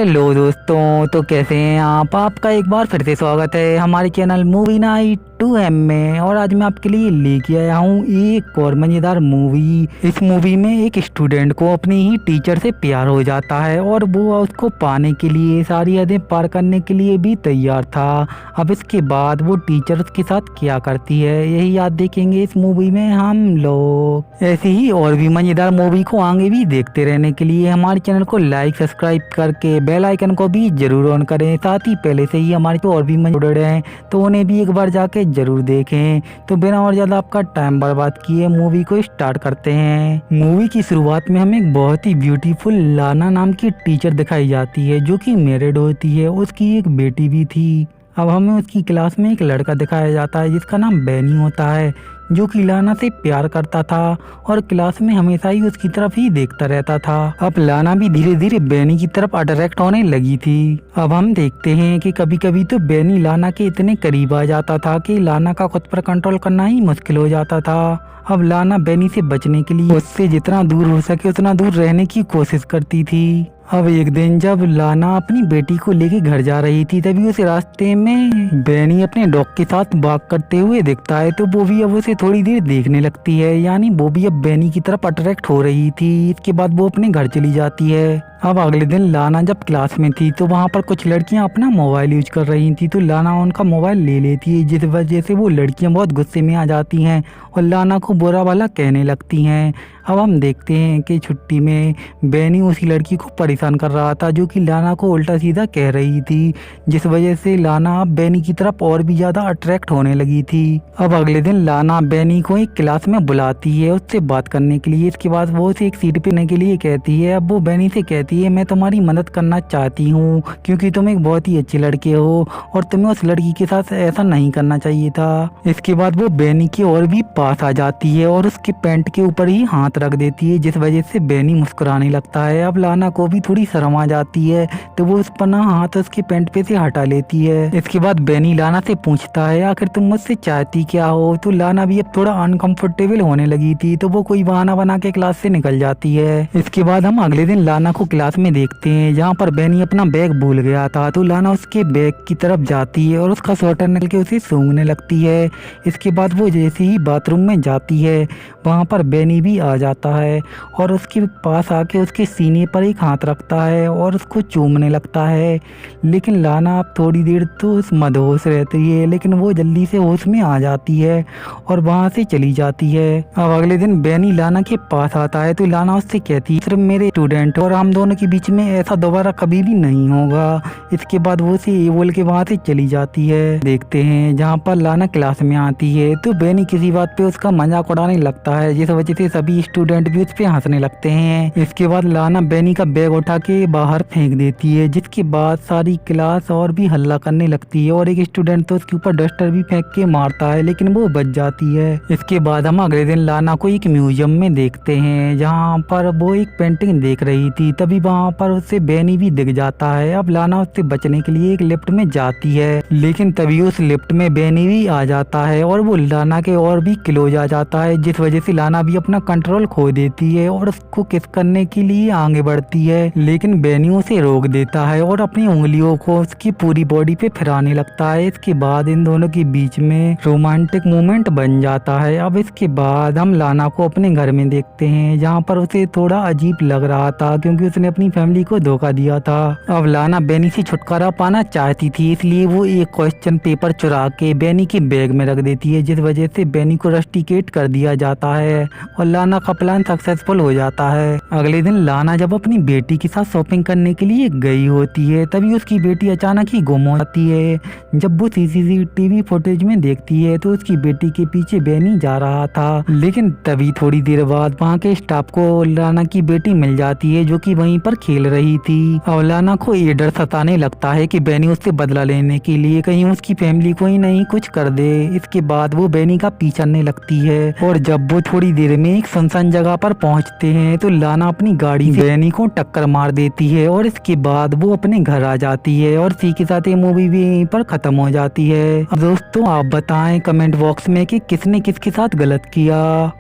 Hello दोस्तों, तो कैसे हैं आप। आपका एक बार फिर से स्वागत है हमारे चैनल मूवी नाइट 2M में। और आज मैं आपके लिए लेके आया हूँ एक और मज़ेदार मूवी। इस मूवी में एक स्टूडेंट को अपनी ही टीचर से प्यार हो जाता है और वो उसको पाने के लिए सारी हदें पार करने के लिए भी तैयार था। अब इसके बाद वो टीचर उसके साथ क्या करती है, यही याद देखेंगे इस मूवी में हम लोग। ऐसे ही और भी मज़ेदार मूवी को आगे भी देखते रहने के लिए हमारे चैनल को लाइक सब्सक्राइब करके बेल आइकन को भी जरूर ऑन करें। साथ ही पहले से ही हमारे को और भी मज़ेदार हैं तो उन्हें भी एक बार जाके जरूर देखें। तो बिना और ज़्यादा आपका टाइम बर्बाद किए मूवी को स्टार्ट करते हैं। मूवी की शुरुआत में हमें एक बहुत ही ब्यूटीफुल लाना नाम की टीचर दिखाई जाती है जो कि मैरिड होती है। उसकी एक बेटी भी थी। अब हमें उसकी क्लास में एक लड़का दिखाया जाता है जिसका नाम बैनी होता है, जो कि लाना से प्यार करता था और क्लास में हमेशा ही उसकी तरफ ही देखता रहता था। अब लाना भी धीरे धीरे बैनी की तरफ अट्रैक्ट होने लगी थी। अब हम देखते हैं कि कभी कभी तो बैनी लाना के इतने करीब आ जाता था कि लाना का खुद पर कंट्रोल करना ही मुश्किल हो जाता था। अब लाना बैनी से बचने के लिए उससे जितना दूर हो सके उतना दूर रहने की कोशिश करती थी। अब एक दिन जब लाना अपनी बेटी को लेके घर जा रही थी तभी उसे रास्ते में बैनी अपने डॉग के साथ वॉक करते हुए दिखता है। तो वो भी अब उसे थोड़ी देर देखने लगती है, यानी वो भी अब बैनी की तरफ अट्रैक्ट हो रही थी। इसके बाद वो अपने घर चली जाती है। अब अगले दिन लाना जब क्लास में थी तो वहाँ पर कुछ लड़कियाँ अपना मोबाइल यूज कर रही थी। तो लाना उनका मोबाइल ले लेती है जिस वजह से वो लड़कियाँ बहुत गुस्से में आ जाती हैं और लाना को बुरा भला कहने लगती हैं। अब हम देखते हैं कि छुट्टी में बैनी उसी लड़की को परेशान कर रहा था जो कि लाना को उल्टा सीधा कह रही थी, जिस वजह से लाना अब बैनी की तरफ और भी ज़्यादा अट्रैक्ट होने लगी थी। अब अगले दिन लाना बैनी को एक क्लास में बुलाती है उससे बात करने के लिए। इसके बाद वो उसे एक सीट पे लेने के लिए कहती है। अब वो बैनी से कहती है मैं तुम्हारी मदद करना चाहती हूँ क्योंकि तुम एक बहुत ही अच्छे लड़के हो और तुम्हें उस लड़की के साथ ऐसा नहीं करना चाहिए था। इसके बाद वो बैनी के और भी पास आ जाती है और उसके पैंट के ऊपर ही हाथ रख देती है जिस वजह से बैनी मुस्कुराने लगता है। अब लाना को भी थोड़ी शर्म आ जाती है तो वो उस पर ना हाथ उसके पैंट पे से हटा लेती है। इसके बाद बैनी लाना से पूछता है आखिर तुम मुझसे चाहती क्या हो। तो लाना भी अब थोड़ा अनकंफर्टेबल होने लगी थी तो वो कोई बहाना बना के क्लास से निकल जाती है। इसके बाद हम अगले दिन लाना को क्लास में देखते हैं जहाँ पर बैनी अपना बैग भूल गया था। तो लाना उसके बैग की तरफ जाती है और उसका स्वेटर निकल के उसे सूंघने लगती है। इसके बाद वो जैसे ही बाथरूम में जाती है वहाँ पर बैनी भी आ जाता है और उसके पास आके उसके सीने पर एक हाथ रखता है और उसको चूमने लगता है। लेकिन लाना अब थोड़ी देर तो उस मदहोश रहती है लेकिन वो जल्दी से होश में आ जाती है और वहाँ से चली जाती है। अब अगले दिन बैनी लाना के पास आता है तो लाना उससे कहती है सिर्फ मेरे स्टूडेंट और हम दोनों के बीच में ऐसा दोबारा कभी भी नहीं होगा। इसके बाद वो उसे ये बोल के वहाँ से चली जाती है। देखते हैं जहाँ पर लाना क्लास में आती है तो बैनी किसी बात पे उसका मजाक उड़ाने लगता है जिस वजह से सभी स्टूडेंट भी उस पे हंसने लगते हैं। इसके बाद लाना बैनी का बैग उठा के बाहर फेंक देती है जिसके बाद सारी क्लास और भी हल्ला करने लगती है और एक स्टूडेंट तो उसके ऊपर डस्टर भी फेंक के मारता है लेकिन वो बच जाती है। इसके बाद हम अगले दिन लाना को एक म्यूजियम में देखते हैं जहाँ पर वो एक पेंटिंग देख रही थी। तभी वहाँ पर उससे बैनी भी दिख जाता है। अब लाना उससे बचने के लिए एक लिफ्ट में जाती है लेकिन तभी उस लिफ्ट में बैनी भी आ जाता है और वो लाना के और भी क्लोज आ जाता है जिस वजह से लाना भी अपना कंट्रोल खो देती है और उसको किस करने के लिए आगे बढ़ती है। लेकिन बैनी उसे रोक देता है और अपनी उंगलियों को उसकी पूरी बॉडी पे फिराने लगता है। इसके बाद इन दोनों के बीच में रोमांटिक मोमेंट बन जाता है। अब इसके बाद हम लाना को अपने घर में देखते हैं जहाँ पर उसे थोड़ा अजीब लग रहा था क्योंकि उसने अपनी फैमिली को धोखा दिया था। अब लाना बैनी से छुटकारा पाना चाहती थी इसलिए वो एक क्वेश्चन पेपर चुरा के बैनी के बैग में रख देती है जिस वजह से बैनी को रस्टिकेट कर दिया जाता है और लाना का प्लान सक्सेसफुल हो जाता है। अगले दिन लाना जब अपनी बेटी के साथ शॉपिंग करने के लिए गई होती है तभी उसकी बेटी अचानक ही गुम हो जाती है। जब वो सीसीटीवी फुटेज में देखती है तो उसकी बेटी के पीछे बैनी जा रहा था लेकिन तभी थोड़ी देर बाद वहाँ के स्टाफ को लाना की बेटी मिल जाती है जो कि वहीं पर खेल रही थी। और लाना को ये डर सताने लगता है कि बैनी उससे बदला लेने के लिए कहीं उसकी फैमिली को ही नहीं कुछ कर दे। इसके बाद वो बैनी का पीछा करने लगती है और जब वो थोड़ी देर में एक सुनसान जगह पर पहुंचते हैं तो लाना अपनी गाड़ी से बैनी को टक्कर मार देती है और इसके बाद वो अपने घर आ जाती है और इसी के साथ ये मूवी भी यहीं पर खत्म हो जाती है। अब दोस्तों आप बताएं कमेंट बॉक्स में कि किसने किसके साथ गलत किया।